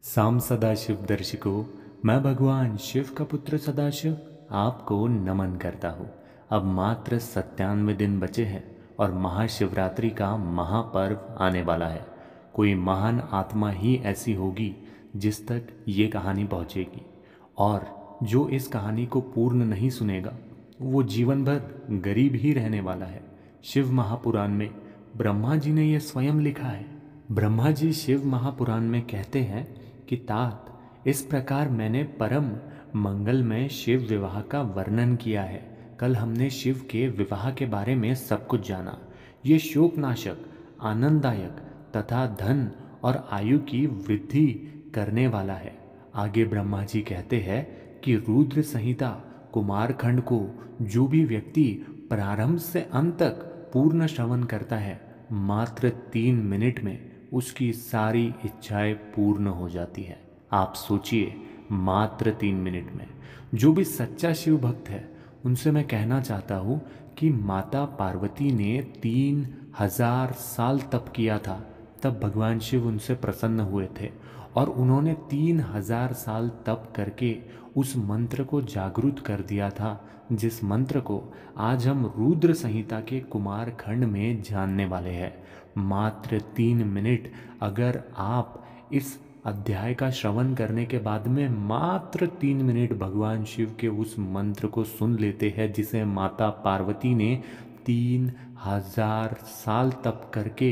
साम सदाशिव दर्शिको, मैं भगवान शिव का पुत्र सदाशिव आपको नमन करता हूँ। अब मात्र 97 दिन बचे हैं और महाशिवरात्रि का महापर्व आने वाला है। कोई महान आत्मा ही ऐसी होगी जिस तक ये कहानी पहुँचेगी, और जो इस कहानी को पूर्ण नहीं सुनेगा वो जीवन भर गरीब ही रहने वाला है। शिव महापुराण में ब्रह्मा जी ने यह स्वयं लिखा है। ब्रह्मा जी शिव महापुराण में कहते हैं कि तात, इस प्रकार मैंने परम मंगलमय शिव विवाह का वर्णन किया है। कल हमने शिव के विवाह के बारे में सब कुछ जाना। ये शोकनाशक, आनंददायक तथा धन और आयु की वृद्धि करने वाला है। आगे ब्रह्मा जी कहते हैं कि रुद्र संहिता कुमारखंड को जो भी व्यक्ति प्रारंभ से अंत तक पूर्ण श्रवण करता है, मात्र 3 मिनट में उसकी सारी इच्छाएं पूर्ण हो जाती है। आप सोचिए, मात्र 3 मिनट में। जो भी सच्चा शिव भक्त है उनसे मैं कहना चाहता हूँ कि माता पार्वती ने 3000 साल तप किया था, तब भगवान शिव उनसे प्रसन्न हुए थे और उन्होंने 3000 साल तप करके उस मंत्र को जागृत कर दिया था, जिस मंत्र को आज हम रुद्र संहिता के कुमारखंड में जानने वाले हैं। मात्र 3 मिनट अगर आप इस अध्याय का श्रवण करने के बाद में मात्र 3 मिनट भगवान शिव के उस मंत्र को सुन लेते हैं, जिसे माता पार्वती ने 3000 साल तप करके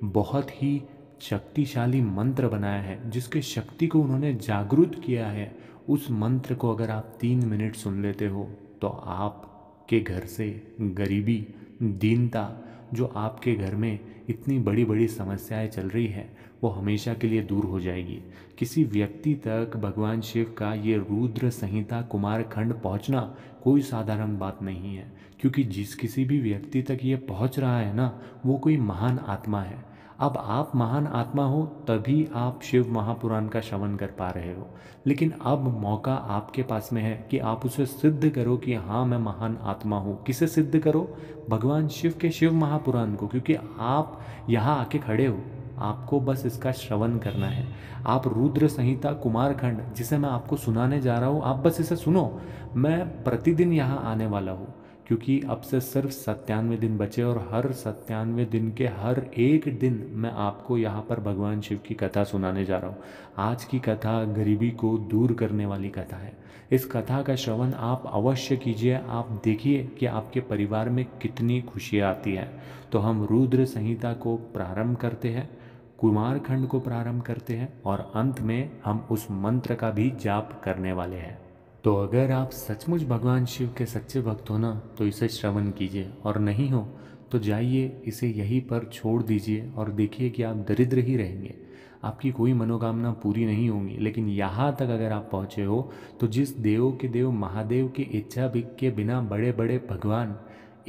बहुत ही शक्तिशाली मंत्र बनाया है, जिसके शक्ति को उन्होंने जागृत किया है, उस मंत्र को अगर आप 3 मिनट सुन लेते हो तो आपके घर से गरीबी, दीनता, जो आपके घर में इतनी बड़ी बड़ी समस्याएं चल रही है, वो हमेशा के लिए दूर हो जाएगी। किसी व्यक्ति तक भगवान शिव का ये रुद्र संहिता कुमारखंड पहुंचना कोई साधारण बात नहीं है, क्योंकि जिस किसी भी व्यक्ति तक ये पहुंच रहा है ना, वो कोई महान आत्मा है। अब आप महान आत्मा हो तभी आप शिव महापुराण का श्रवण कर पा रहे हो, लेकिन अब मौका आपके पास में है कि आप उसे सिद्ध करो कि हाँ, मैं महान आत्मा हूँ। किसे सिद्ध करो? भगवान शिव के शिव महापुराण को, क्योंकि आप यहाँ आके खड़े हो, आपको बस इसका श्रवण करना है। आप रुद्र संहिता कुमारखंड, जिसे मैं आपको सुनाने जा रहा हूँ, आप बस इसे सुनो। मैं प्रतिदिन यहाँ आने वाला हूँ, क्योंकि अब से सिर्फ 97 दिन बचे और हर 97 दिन के हर एक दिन मैं आपको यहाँ पर भगवान शिव की कथा सुनाने जा रहा हूँ। आज की कथा गरीबी को दूर करने वाली कथा है। इस कथा का श्रवण आप अवश्य कीजिए। आप देखिए कि आपके परिवार में कितनी खुशियाँ आती हैं। तो हम रुद्र संहिता को प्रारंभ करते हैं, कुमारखंड को प्रारंभ करते हैं और अंत में हम उस मंत्र का भी जाप करने वाले हैं। तो अगर आप सचमुच भगवान शिव के सच्चे भक्त हो ना, तो इसे श्रवण कीजिए, और नहीं हो तो जाइए इसे यहीं पर छोड़ दीजिए और देखिए कि आप दरिद्र ही रहेंगे, आपकी कोई मनोकामना पूरी नहीं होंगी। लेकिन यहाँ तक अगर आप पहुँचे हो तो जिस देव के देव महादेव की इच्छा के बिना बड़े बड़े भगवान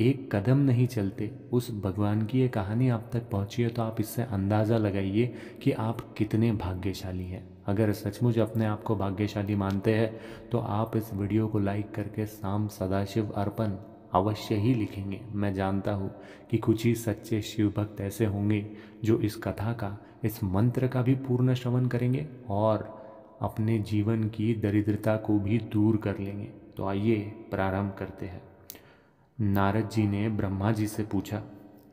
एक कदम नहीं चलते, उस भगवान की ये कहानी आप तक पहुँची है, तो आप इससे अंदाज़ा लगाइए कि आप कितने भाग्यशाली हैं। अगर सचमुच अपने आप को भाग्यशाली मानते हैं तो आप इस वीडियो को लाइक करके साम सदाशिव अर्पण अवश्य ही लिखेंगे। मैं जानता हूँ कि कुछ ही सच्चे शिव भक्त ऐसे होंगे जो इस कथा का, इस मंत्र का भी पूर्ण श्रवण करेंगे और अपने जीवन की दरिद्रता को भी दूर कर लेंगे। तो आइए प्रारंभ करते हैं। नारद जी ने ब्रह्मा जी से पूछा,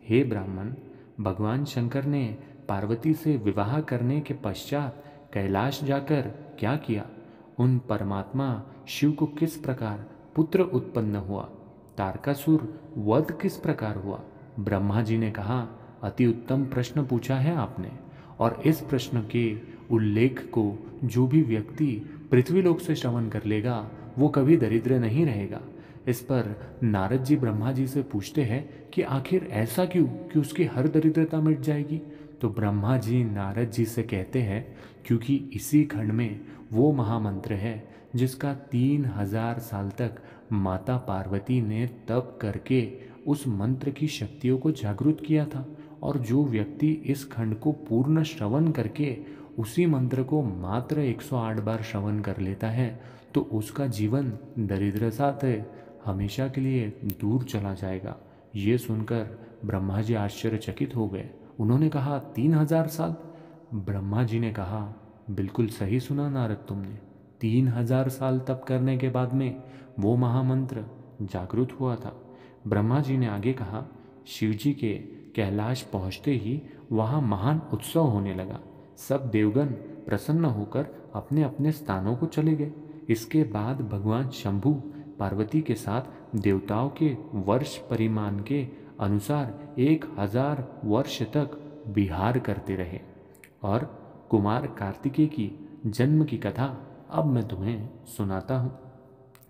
हे ब्राह्मण, भगवान शंकर ने पार्वती से विवाह करने के पश्चात कैलाश जाकर क्या किया? उन परमात्मा शिव को किस प्रकार पुत्र उत्पन्न हुआ? तारकासुर वध किस प्रकार हुआ? ब्रह्मा जी ने कहा, अति उत्तम प्रश्न पूछा है आपने, और इस प्रश्न के उल्लेख को जो भी व्यक्ति पृथ्वीलोक से श्रवण कर लेगा वो कभी दरिद्र नहीं रहेगा। इस पर नारद जी ब्रह्मा जी से पूछते हैं कि आखिर ऐसा क्यों कि उसकी हर दरिद्रता मिट जाएगी? तो ब्रह्मा जी नारद जी से कहते हैं, क्योंकि इसी खंड में वो महामंत्र है जिसका 3000 साल तक माता पार्वती ने तप करके उस मंत्र की शक्तियों को जागृत किया था, और जो व्यक्ति इस खंड को पूर्ण श्रवण करके उसी मंत्र को मात्र 108 बार श्रवण कर लेता है तो उसका जीवन दरिद्रता से हमेशा के लिए दूर चला जाएगा। ये सुनकर ब्रह्मा जी आश्चर्यचकित हो गए। उन्होंने कहा, 3000 साल? ब्रह्मा जी ने कहा, बिल्कुल सही सुना नारद तुमने। 3000 साल तप करने के बाद में वो महामंत्र जागृत हुआ था। ब्रह्मा जी ने आगे कहा, शिवजी के कैलाश पहुँचते ही वहाँ महान उत्सव होने लगा। सब देवगण प्रसन्न होकर अपने अपने स्थानों को चले गए। इसके बाद भगवान शंभु पार्वती के साथ देवताओं के वर्ष परिमाण के अनुसार 1000 वर्ष तक विहार करते रहे। और कुमार कार्तिकेय की जन्म की कथा अब मैं तुम्हें सुनाता हूँ।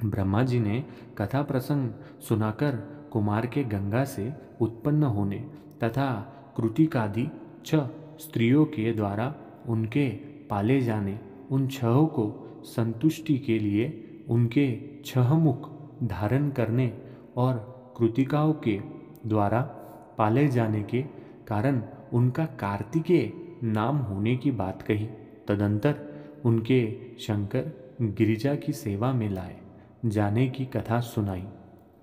ब्रह्मा जी ने कथा प्रसंग सुनाकर कुमार के गंगा से उत्पन्न होने तथा कृतिकादि 6 स्त्रियों के द्वारा उनके पाले जाने, उन 6 को संतुष्टि के लिए उनके 6 मुख धारण करने और कृतिकाओं के द्वारा पाले जाने के कारण उनका कार्तिकेय नाम होने की बात कही। तदंतर उनके शंकर गिरिजा की सेवा में लाए जाने की कथा सुनाई।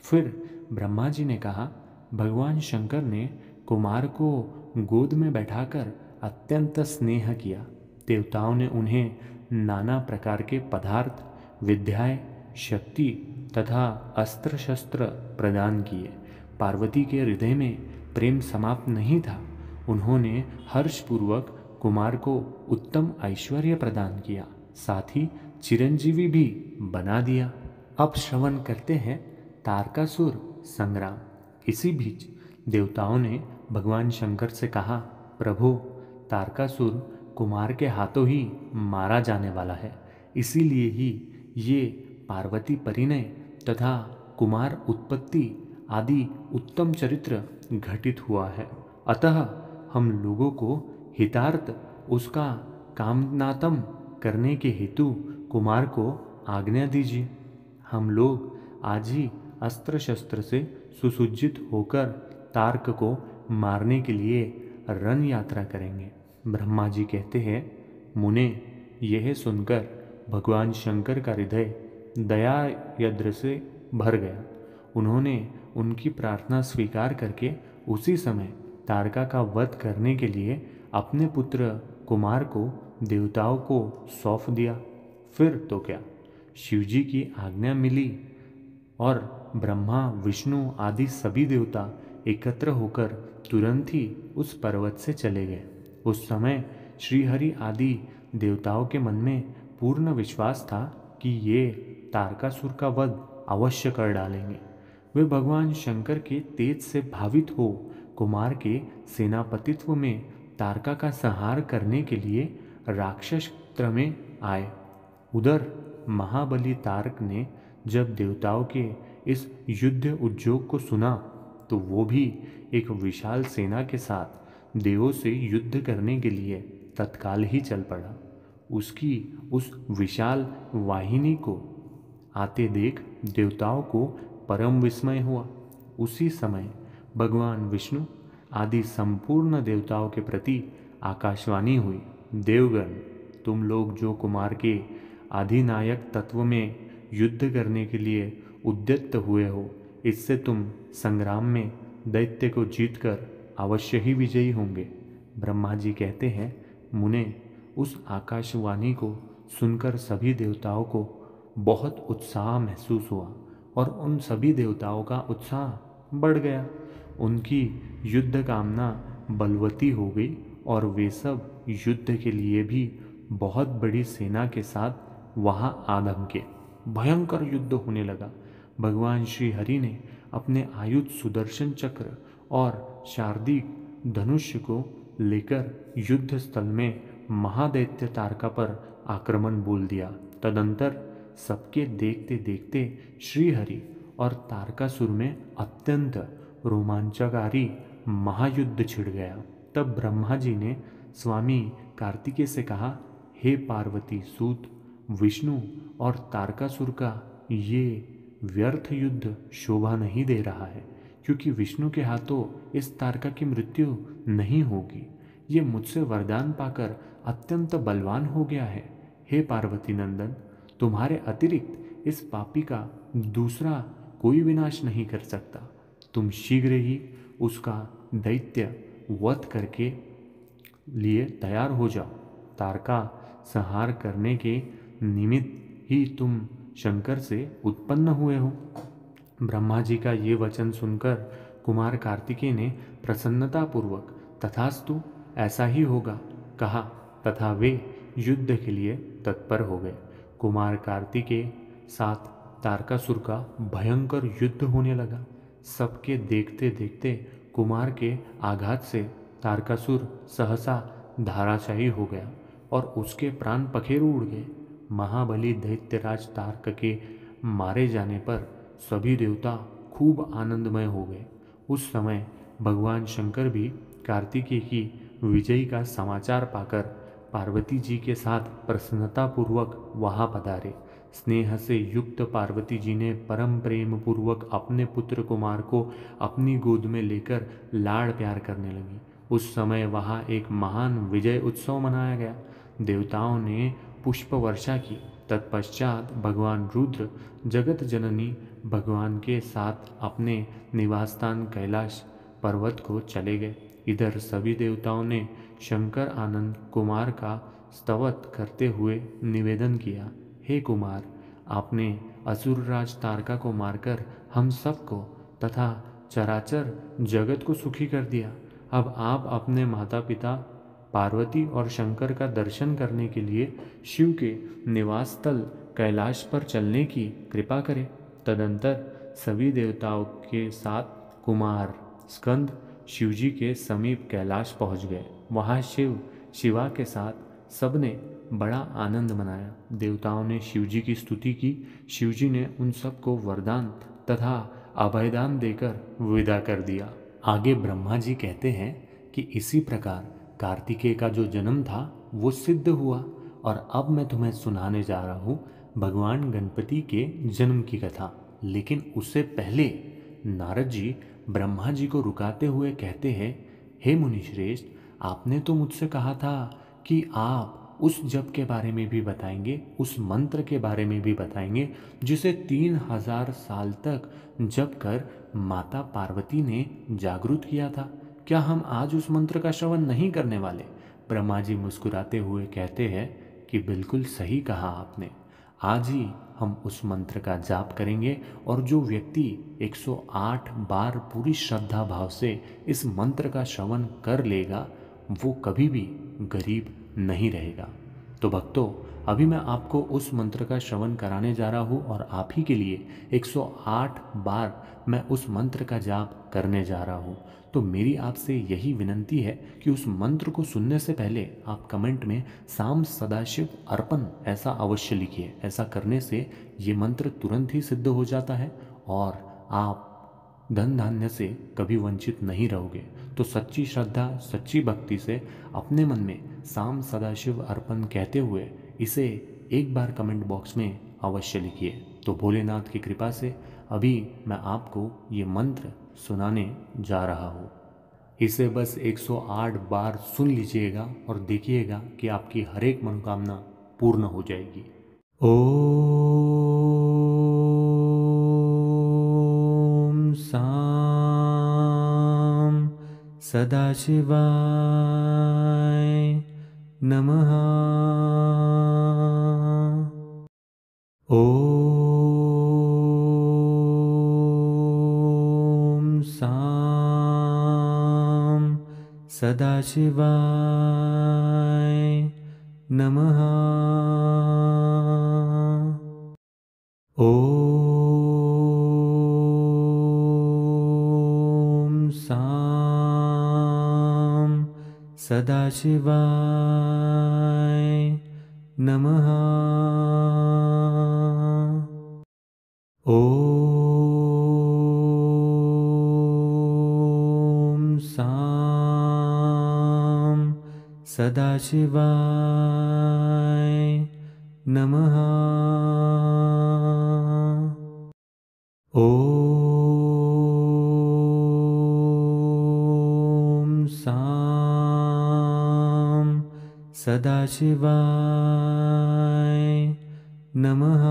फिर ब्रह्मा जी ने कहा, भगवान शंकर ने कुमार को गोद में बैठाकर अत्यंत स्नेह किया। देवताओं ने उन्हें नाना प्रकार के पदार्थ, विद्याएं, शक्ति तथा अस्त्र शस्त्र प्रदान किए। पार्वती के हृदय में प्रेम समाप्त नहीं था। उन्होंने हर्षपूर्वक कुमार को उत्तम ऐश्वर्य प्रदान किया, साथ ही चिरंजीवी भी बना दिया। अब श्रवण करते हैं तारकासुर संग्राम। इसी बीच देवताओं ने भगवान शंकर से कहा, प्रभु, तारकासुर कुमार के हाथों ही मारा जाने वाला है। इसीलिए ही ये पार्वती परिणय तथा कुमार उत्पत्ति आदि उत्तम चरित्र घटित हुआ है। अतः हम लोगों को हितार्थ उसका कामनातम करने के हेतु कुमार को आज्ञा दीजिए। हम लोग आज ही अस्त्र शस्त्र से सुसज्जित होकर तारक को मारने के लिए रण यात्रा करेंगे। ब्रह्मा जी कहते हैं, मुने, यह सुनकर भगवान शंकर का हृदय दया यद्र से भर गया। उन्होंने उनकी प्रार्थना स्वीकार करके उसी समय तारका का वध करने के लिए अपने पुत्र कुमार को देवताओं को सौंप दिया। फिर तो क्या, शिवजी की आज्ञा मिली और ब्रह्मा, विष्णु आदि सभी देवता एकत्र होकर तुरंत ही उस पर्वत से चले गए। उस समय श्रीहरि आदि देवताओं के मन में पूर्ण विश्वास था कि ये तारकासुर का वध अवश्य कर डालेंगे। वे भगवान शंकर के तेज से भावित हो कुमार के सेनापतित्व में तारका का संहार करने के लिए राक्षस क्षेत्र में आए। उधर महाबली तारक ने जब देवताओं के इस युद्ध उद्योग को सुना तो वो भी एक विशाल सेना के साथ देवों से युद्ध करने के लिए तत्काल ही चल पड़ा। उसकी उस विशाल वाहिनी को आते देख देवताओं को परम विस्मय हुआ। उसी समय भगवान विष्णु आदि संपूर्ण देवताओं के प्रति आकाशवाणी हुई, देवगण, तुम लोग जो कुमार के अधिनायक तत्व में युद्ध करने के लिए उद्यत हुए हो, इससे तुम संग्राम में दैत्य को जीतकर अवश्य ही विजयी होंगे। ब्रह्मा जी कहते हैं, मुने, उस आकाशवाणी को सुनकर सभी देवताओं को बहुत उत्साह महसूस हुआ और उन सभी देवताओं का उत्साह बढ़ गया। उनकी युद्ध कामना बलवती हो गई और वे सब युद्ध के लिए भी बहुत बड़ी सेना के साथ वहाँ आ धमके। भयंकर युद्ध होने लगा। भगवान श्री हरि ने अपने आयुध सुदर्शन चक्र और शारदीक धनुष्य को लेकर युद्ध स्थल में महादैत्य तारका पर आक्रमण बोल दिया। तदंतर सबके देखते देखते श्रीहरि और तारकासुर में अत्यंत रोमांचकारी महायुद्ध छिड़ गया। तब ब्रह्मा जी ने स्वामी कार्तिकेय से कहा, हे पार्वती सूत, विष्णु और तारकासुर का ये व्यर्थ युद्ध शोभा नहीं दे रहा है, क्योंकि विष्णु के हाथों इस तारका की मृत्यु नहीं होगी। ये मुझसे वरदान पाकर अत्यंत बलवान हो गया है। हे पार्वती नंदन, तुम्हारे अतिरिक्त इस पापी का दूसरा कोई विनाश नहीं कर सकता। तुम शीघ्र ही उसका दैत्य वध करके लिए तैयार हो जाओ। तारका संहार करने के निमित्त ही तुम शंकर से उत्पन्न हुए हो। ब्रह्मा जी का ये वचन सुनकर कुमार कार्तिकेय ने प्रसन्नतापूर्वक तथास्तु ऐसा ही होगा कहा तथा वे युद्ध के लिए तत्पर हो गए। कुमार कार्तिकेय साथ तारकासुर का भयंकर युद्ध होने लगा। सबके देखते देखते कुमार के आघात से तारकासुर सहसा धाराशायी हो गया और उसके प्राण पखेरु उड़ गए। महाबली दैत्यराज तारक के मारे जाने पर सभी देवता खूब आनंदमय हो गए। उस समय भगवान शंकर भी कार्तिकेय की विजय का समाचार पाकर पार्वती जी के साथ प्रसन्नतापूर्वक वहाँ पधारे। स्नेह से युक्त पार्वती जी ने परम प्रेम पूर्वक अपने पुत्र कुमार को अपनी गोद में लेकर लाड़ प्यार करने लगी। उस समय वहाँ एक महान विजय उत्सव मनाया गया। देवताओं ने पुष्प वर्षा की। तत्पश्चात भगवान रुद्र जगत जननी भगवान के साथ अपने निवास स्थान कैलाश पर्वत को चले गए। इधर सभी देवताओं ने शंकर आनंद कुमार का स्तवत करते हुए निवेदन किया, हे कुमार, आपने असुरराज तारका को मारकर हम सबको तथा चराचर जगत को सुखी कर दिया। अब आप अपने माता पिता पार्वती और शंकर का दर्शन करने के लिए शिव के निवास स्थल कैलाश पर चलने की कृपा करें। तदंतर सभी देवताओं के साथ कुमार स्कंद शिवजी के समीप कैलाश पहुंच गए। वहाँ शिवा के साथ सबने बड़ा आनंद मनाया। देवताओं ने शिवजी की स्तुति की। शिवजी ने उन सबको वरदान तथा अभयदान देकर विदा कर दिया। आगे ब्रह्मा जी कहते हैं कि इसी प्रकार कार्तिकेय का जो जन्म था वो सिद्ध हुआ। और अब मैं तुम्हें सुनाने जा रहा हूँ भगवान गणपति के जन्म की कथा। लेकिन उससे पहले नारद जी ब्रह्मा जी को रुकाते हुए कहते हैं, हे मुनिश्रेष्ठ, आपने तो मुझसे कहा था कि आप उस जप के बारे में भी बताएंगे, उस मंत्र के बारे में भी बताएंगे जिसे 3000 साल तक जप कर माता पार्वती ने जागृत किया था। क्या हम आज उस मंत्र का श्रवण नहीं करने वाले? ब्रह्मा जी मुस्कुराते हुए कहते हैं कि बिल्कुल सही कहा आपने। आज ही हम उस मंत्र का जाप करेंगे और जो व्यक्ति 108 बार पूरी श्रद्धा भाव से इस मंत्र का श्रवण कर लेगा वो कभी भी गरीब नहीं रहेगा। तो भक्तों, अभी मैं आपको उस मंत्र का श्रवण कराने जा रहा हूँ और आप ही के लिए 108 बार मैं उस मंत्र का जाप करने जा रहा हूँ। तो मेरी आपसे यही विनंती है कि उस मंत्र को सुनने से पहले आप कमेंट में साम सदाशिव अर्पण ऐसा अवश्य लिखिए। ऐसा करने से ये मंत्र तुरंत ही सिद्ध हो जाता है और आप धन धान्य से कभी वंचित नहीं रहोगे। तो सच्ची श्रद्धा, सच्ची भक्ति से अपने मन में साम सदाशिव अर्पण कहते हुए इसे एक बार कमेंट बॉक्स में अवश्य लिखिए। तो भोलेनाथ की कृपा से अभी मैं आपको ये मंत्र सुनाने जा रहा हूँ। इसे बस 108 बार सुन लीजिएगा और देखिएगा कि आपकी हर एक मनोकामना पूर्ण हो जाएगी। ओम साम सदाशिवाय नमः। ओम साम सदाशिवाय नमः। ओम साम सदाशिवाय नमः। ओम साम सदाशिवाय नमः। ओम साम सदाशिवाय नमः।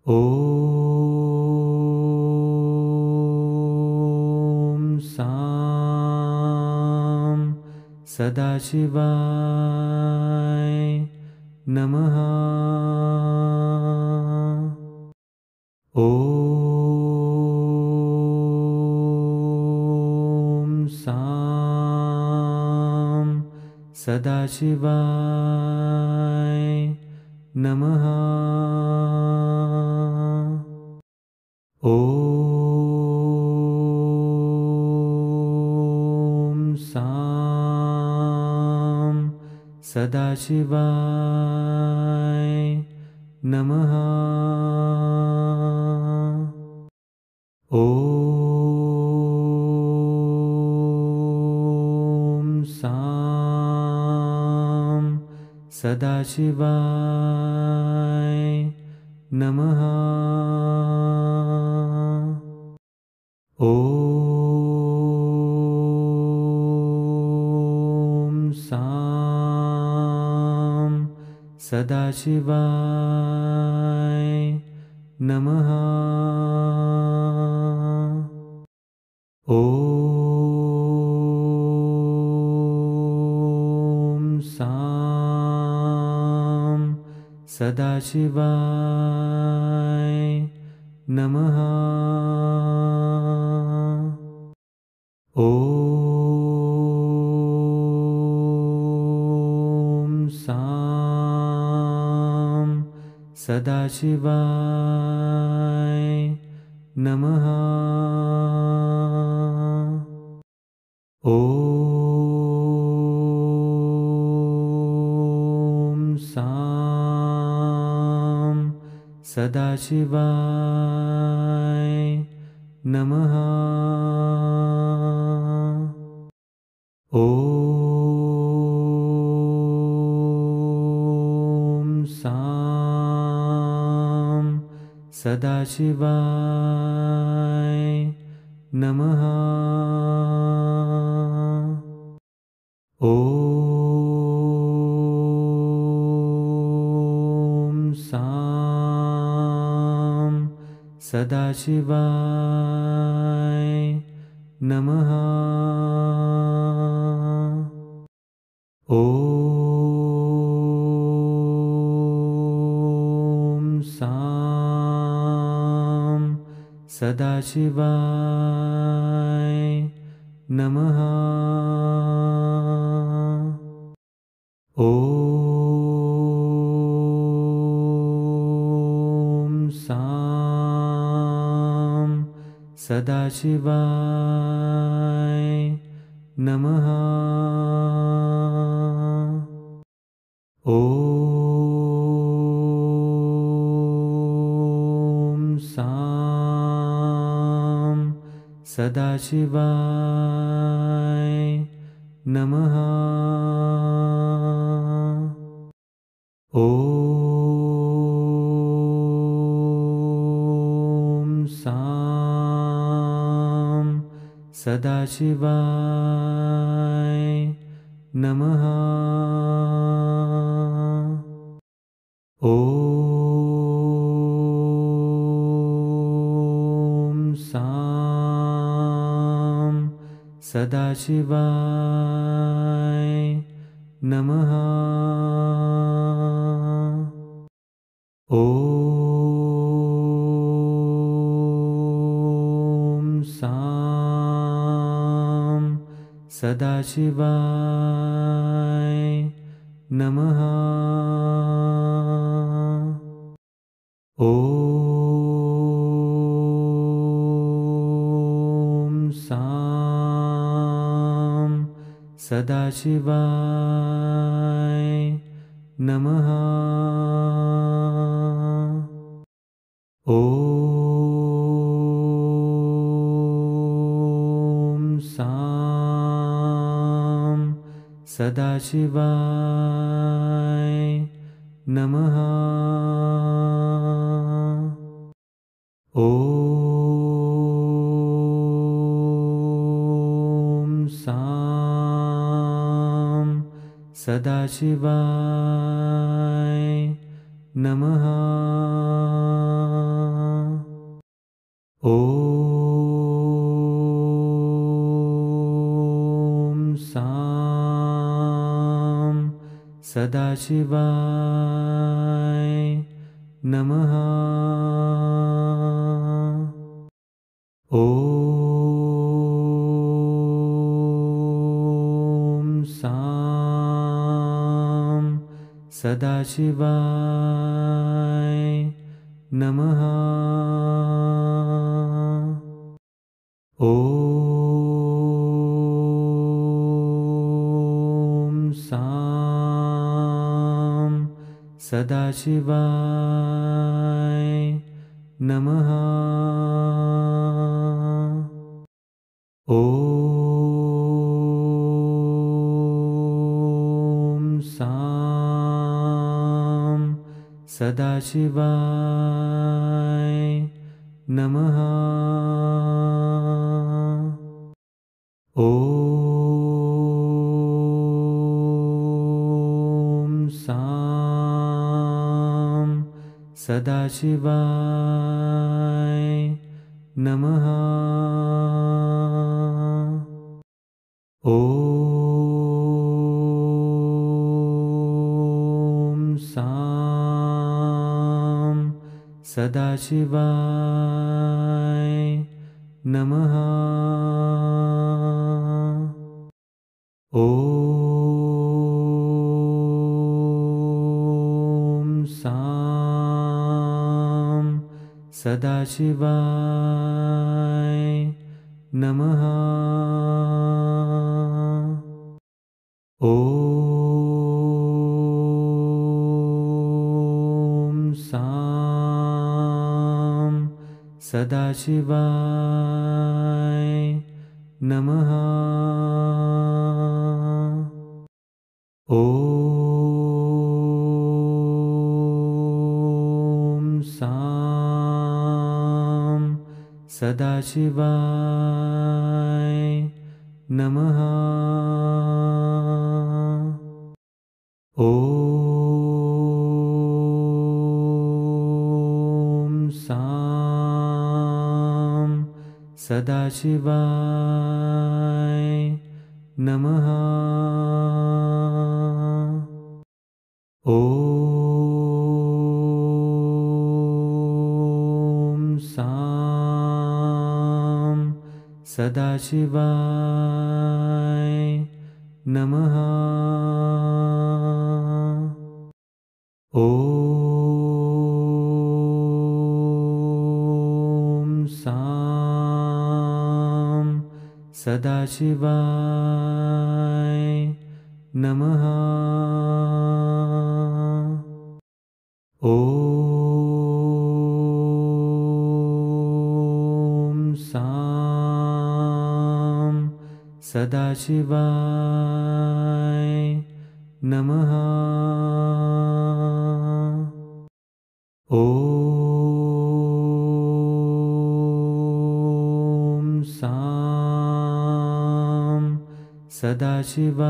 ओम साम सदाशिवाय नमः। ॐ सां सदाशिवाय नमः। ॐ सां सदाशिवाय नमः। ॐ सां सदाशिवाय नमः। ॐ सां सदाशिवाय नमः। ॐ सां सदाशिवाय नमः। ॐ सां सदाशिवाय नमः। ॐ सां सदाशिवाय नमः। ॐ सां सदाशिवाय नमः। ॐ सां सदाशिवाय नमः। ॐ सां सदाशिवाय नमः। ॐ सां सदाशिवाय नमः। ॐ सां सदाशिवाय नमः। ॐ सां सदाशिवाय नमः। ॐ सां सदाशिवाय नमः। ॐ सां सदाशिवाय नमः। ॐ सां सदाशिवाय नमः। ॐ सां सदाशिवाय नमः। ॐ सां सदाशिवाय नमः। ॐ सां सदाशिवाय नमः। ॐ सां सदाशिवाय नमः। ॐ सां सदाशिवाय नमः। ॐ सां सदाशिवाय नमः। ॐ सां सदाशिवाय नमः। ॐ सां सदाशिवाय नमः। ॐ सां सदाशिवाय नमः। ॐ सां सदाशिवाय नमः। ॐ सां सदाशिवाय नमः। ॐ सां सदाशिवाय नमः। ॐ सां सदाशिवाय नमः। ॐ सां सदाशिवाय नमः। ॐ सां सदाशिवाय नमः। ॐ सां सदाशिवाय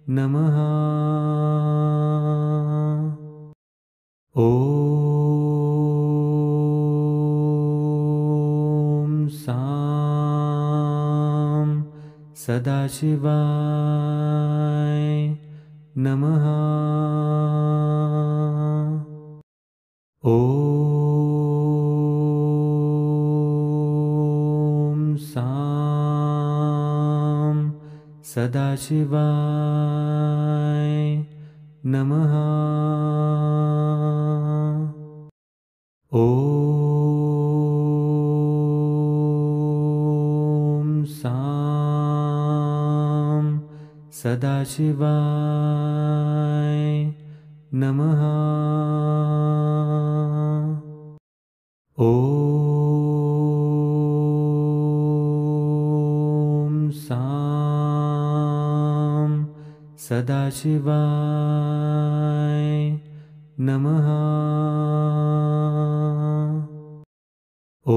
नमः। ॐ सां सदाशिवाय नमः। ॐ सां सदाशिवाय नमः। ॐ सां सदाशिवाय नमः। ॐ सां सदाशिवाय नमः। ॐ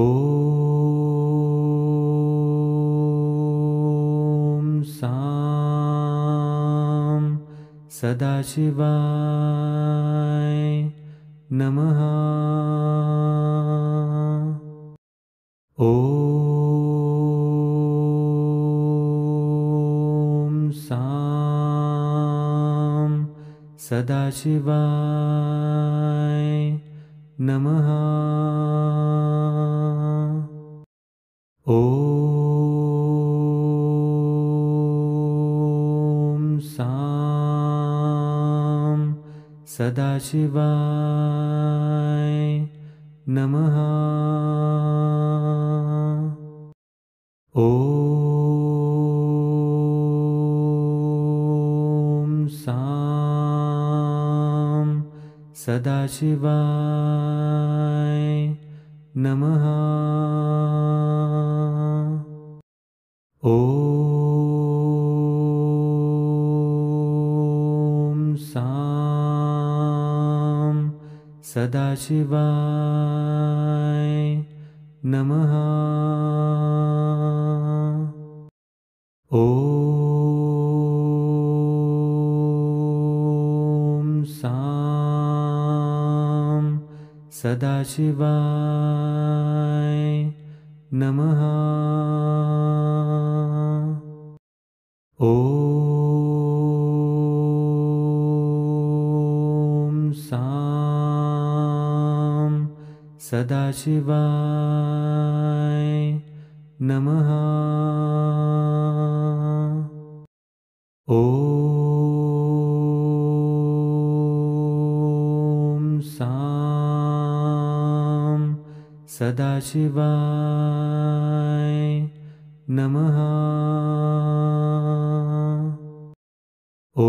सां सदाशिवाय नमः। ॐ सां सदाशिवाय नमः। ॐ सां सदाशिवाय नमः। ॐ सां सदाशिवाय नमः। ॐ सां सदाशिवाय नमः। ॐ सां सदाशिवाय नमः। ॐ सां सदाशिवाय नमः। ॐ सां सदाशिवाय नमः। ॐ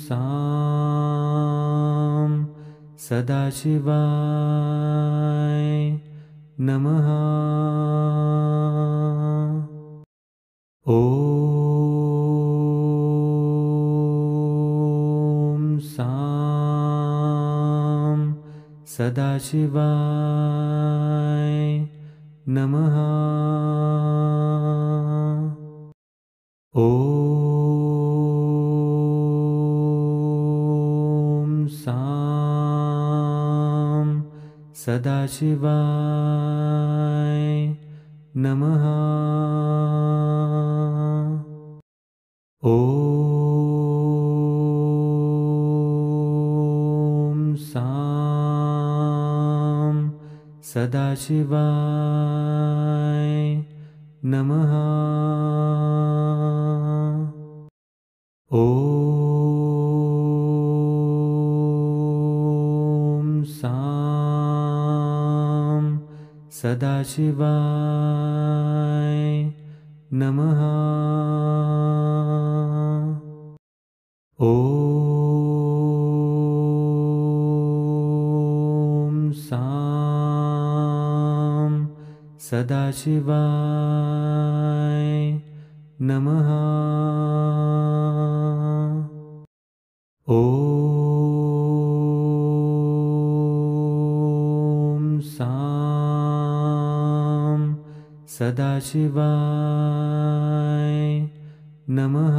सां सदाशिवाय नमः। ॐ सां सदाशिवाय नमः। ॐ सां सदाशिवाय नमः। ॐ सां सदाशिवाय नमः। ॐ सां सदाशिवाय नमः। ॐ सां सदाशिवाय नमः। ॐ सां सदाशिवाय नमः।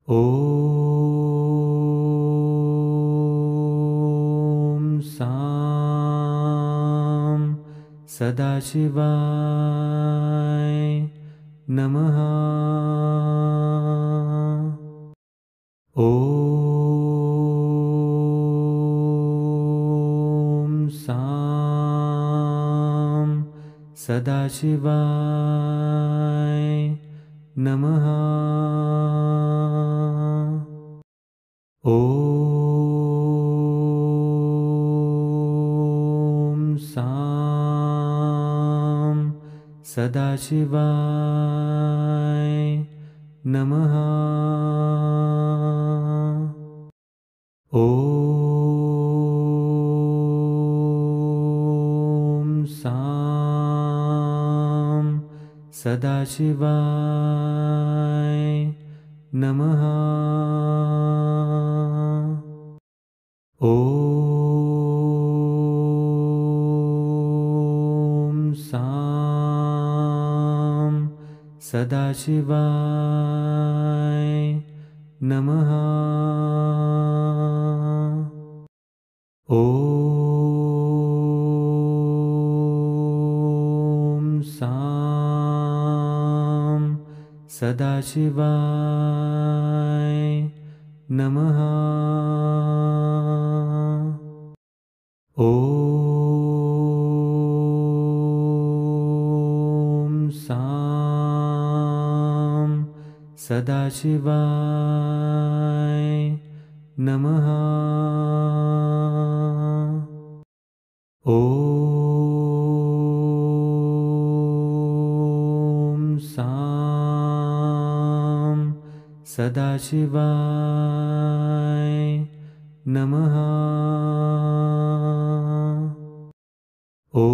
ॐ सां सदाशिवाय नमः। ॐ सां सदाशिवाय नमः। ॐ सां सदाशिवाय नमः। ॐ सां सदाशिवाय नमः। ॐ सां सदाशिवाय नमः। ॐ सां सदाशिवाय नमः। ॐ सां सदाशिवाय नमः। ॐ सां सदाशिवाय नमः। ॐ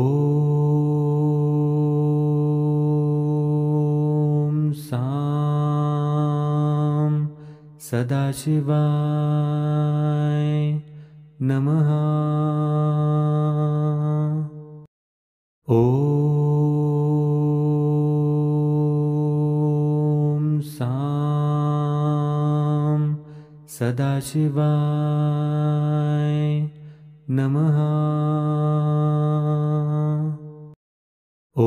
सां सदाशिवाय नमः। ॐ सां सदाशिवाय नमः। ॐ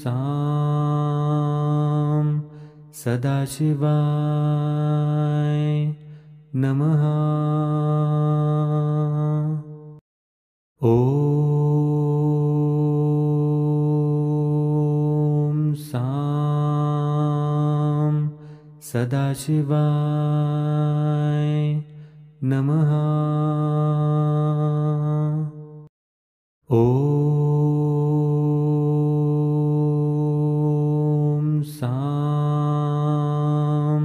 सां सदाशिवाय नमः। ॐ सां सदाशिवाय नमः। ॐ सां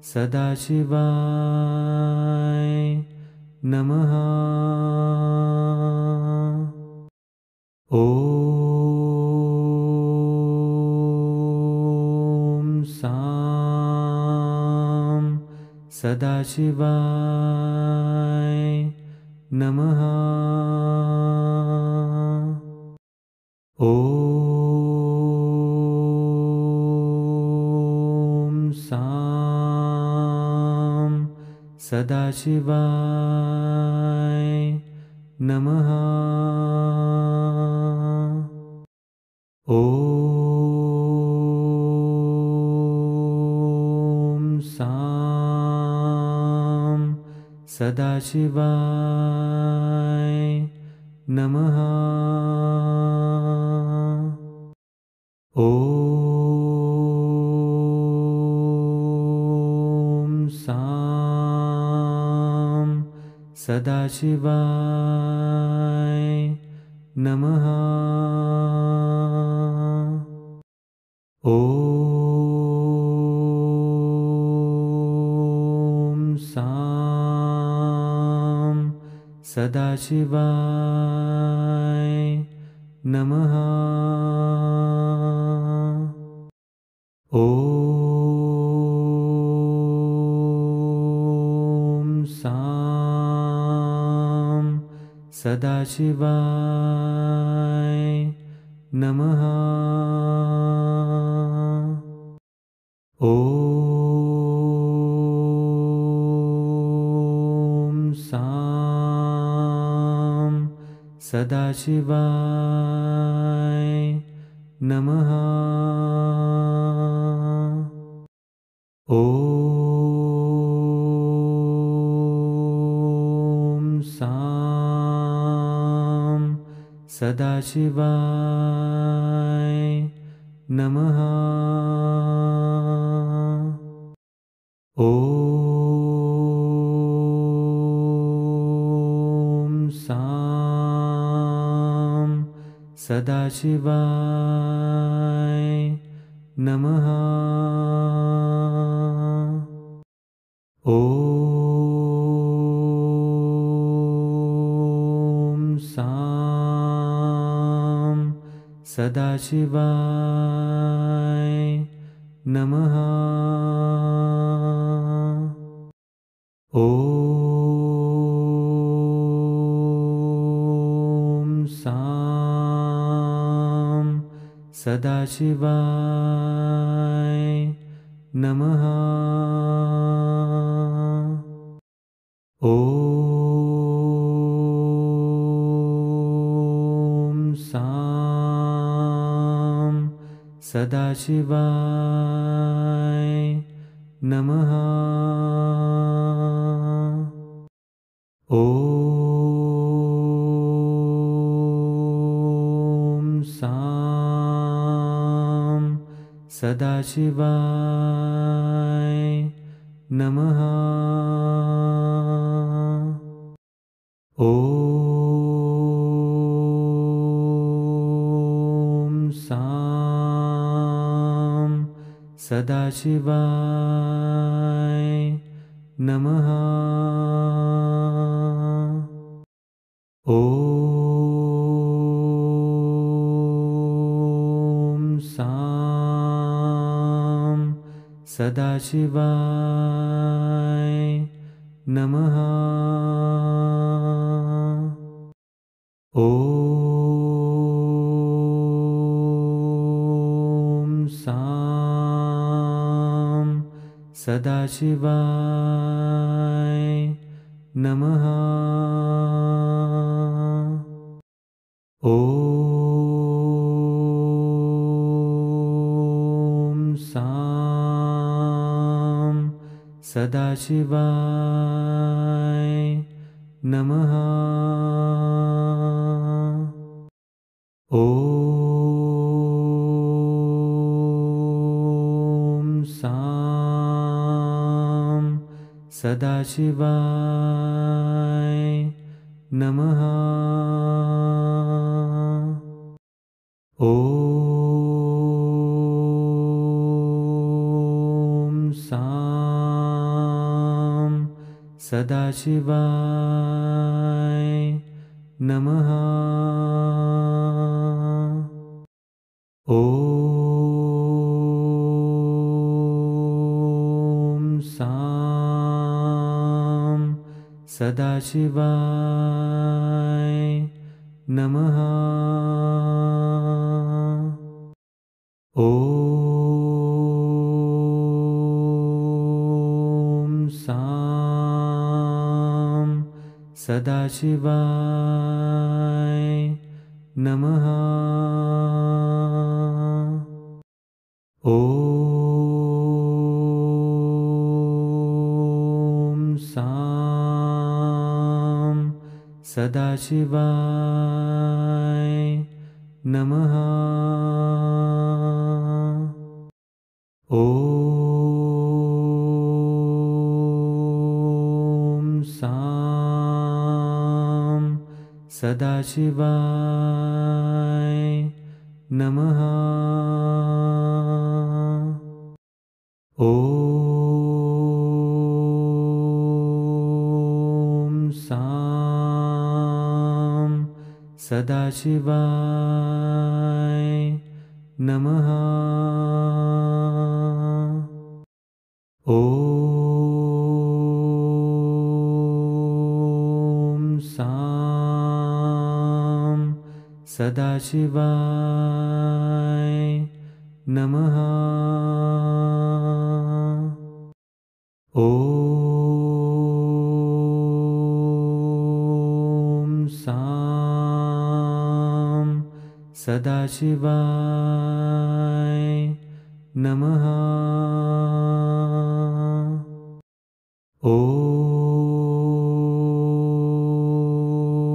सदाशिवाय नमः। ॐ सां सदाशिवाय नमः। ॐ सां सदाशिवाय नमः। ॐ सां सदाशिवाय नमः। ॐ सां सदाशिवाय नमः। ॐ सां सदाशिवाय नमः। ॐ सां सदाशिवाय नमः। ॐ सां सदाशिवाय नमः। ॐ सां सदाशिवाय नमः। ॐ सां सदाशिवाय नमः। ॐ सां सदाशिवाय नमः। ॐ सां सदाशिवाय नमः। ॐ सां सदाशिवाय नमः। ॐ सां सदाशिवाय नमः। ॐ सां सदाशिवाय नमः। ॐ सां सदाशिवाय नमः। ॐ सां सदाशिवाय नमः। ॐ सां सदाशिवाय नमः। ॐ सां सदाशिवाय नमः। ॐ सां सदाशिवाय नमः। ॐ सां सदाशिवाय नमः। ॐ सां सदाशिवाय नमः। ॐ सां सदाशिवाय नमः। ॐ सां सदाशिवाय नमः। ॐ सां सदाशिवाय नमः। ॐ सां सदाशिवाय नमः। ॐ सां सदाशिवाय नमः।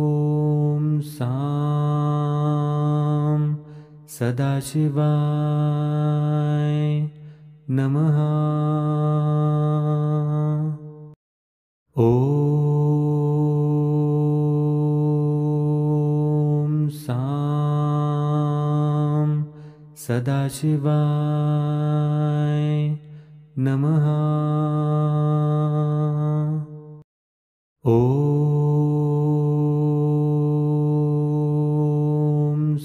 ॐ सां सदाशिवाय नमः। ॐ सां सदाशिवाय नमः। ॐ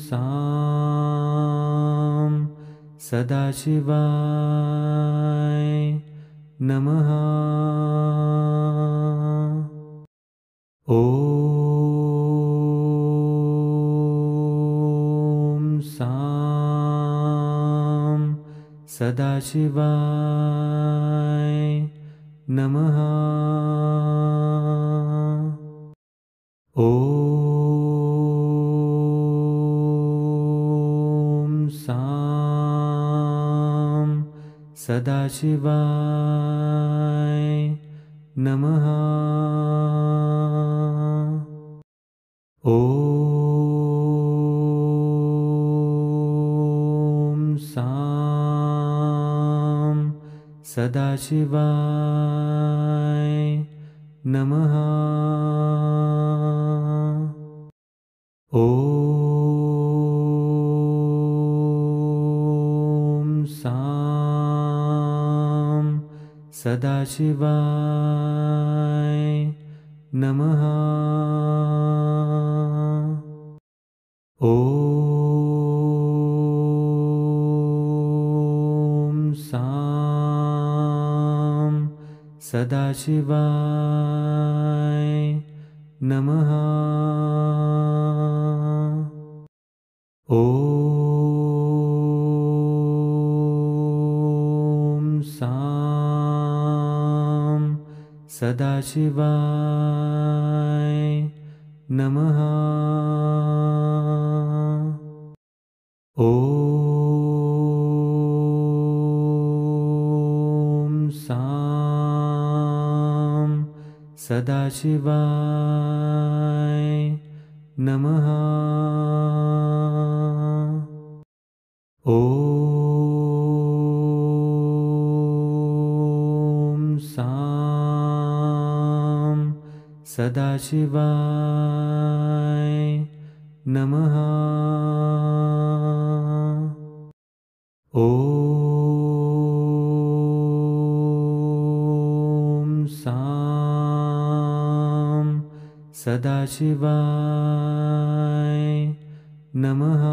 सां सदाशिवाय नमः। ॐ सां सदाशिवाय नमः। ॐ सां सदाशिवाय नमः। ॐ सां सदाशिवाय नमः। ॐ सां सदाशिवाय नमः। ॐ सां सदाशिवाय नमः। ॐ सां सदाशिवाय नमः। ॐ सां सदाशिवाय नमः। ॐ सां सदाशिवाय नमः। ॐ सां सदाशिवाय नमः।